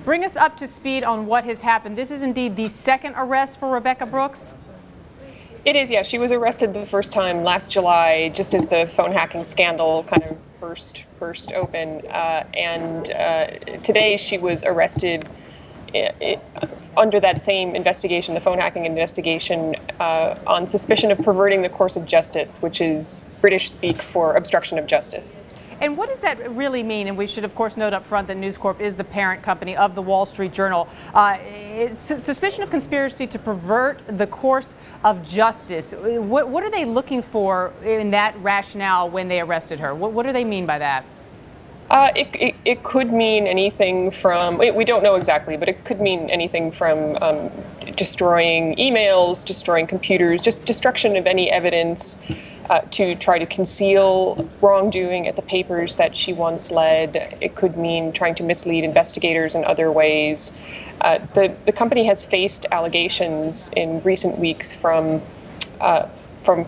Bring us up to speed on what has happened. This is indeed the second arrest for Rebekah Brooks. It is, yeah. She was arrested the first time last July, just as the phone hacking scandal kind of burst open. Today she was arrested under that same investigation, the phone hacking investigation, on suspicion of perverting the course of justice, which is British speak for obstruction of justice. And what does that really mean? And we should, of course, note up front that News Corp is the parent company of the Wall Street Journal. It's suspicion of conspiracy to pervert the course of justice. What are they looking for in that rationale when they arrested her? What do they mean by that? It could mean anything from, we don't know exactly, but it could mean anything from destroying emails, destroying computers, just destruction of any evidence to try to conceal wrongdoing at the papers that she once led. It could mean trying to mislead investigators in other ways. The company has faced allegations in recent weeks from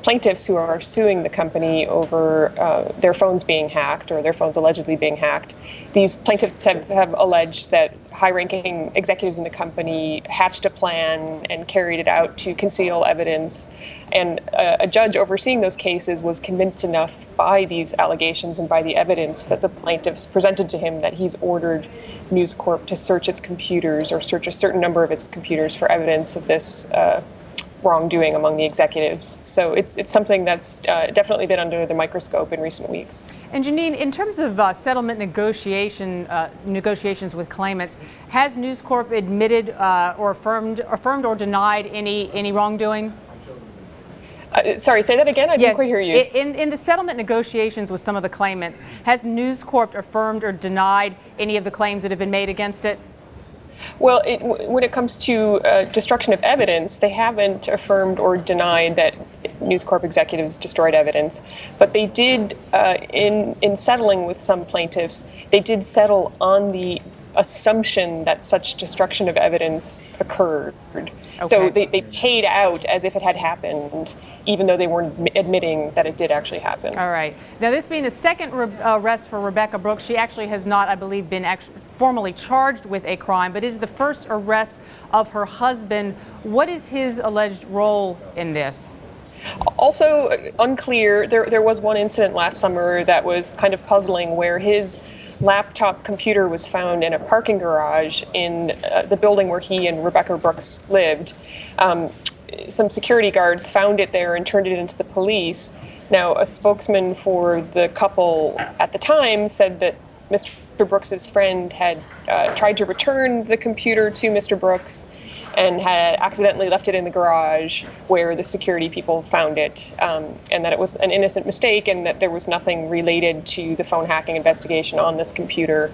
plaintiffs who are suing the company over their phones being hacked, or their phones allegedly being hacked. These plaintiffs have alleged that high-ranking executives in the company hatched a plan and carried it out to conceal evidence. And a judge overseeing those cases was convinced enough by these allegations and by the evidence that the plaintiffs presented to him that he's ordered News Corp to search its computers, or search a certain number of its computers, for evidence of this wrongdoing among the executives. So it's something that's definitely been under the microscope in recent weeks. And Janine, in terms of settlement negotiations with claimants, has News Corp admitted or affirmed or denied any wrongdoing? Sorry, say that again? I didn't quite hear you. In the settlement negotiations with some of the claimants, has News Corp affirmed or denied any of the claims that have been made against it? Well, when it comes to destruction of evidence, they haven't affirmed or denied that News Corp executives destroyed evidence, but they did, in settling with some plaintiffs, they did settle on the assumption that such destruction of evidence occurred. Okay. So they paid out as if it had happened, even though they weren't admitting that it did actually happen. All right. Now, this being the second arrest for Rebekah Brooks, she actually has not, I believe, been formally charged with a crime, but it is the first arrest of her husband. What is his alleged role in this? Also unclear. There was one incident last summer that was kind of puzzling, where his laptop computer was found in a parking garage in the building where he and Rebekah Brooks lived. Some security guards found it there and turned it into the police. Now, a spokesman for the couple at the time said that Mr. Brooks's friend had tried to return the computer to Mr. Brooks and had accidentally left it in the garage where the security people found it, and that it was an innocent mistake, and that there was nothing related to the phone hacking investigation on this computer.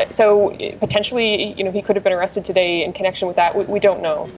So potentially, he could have been arrested today in connection with that. We don't know.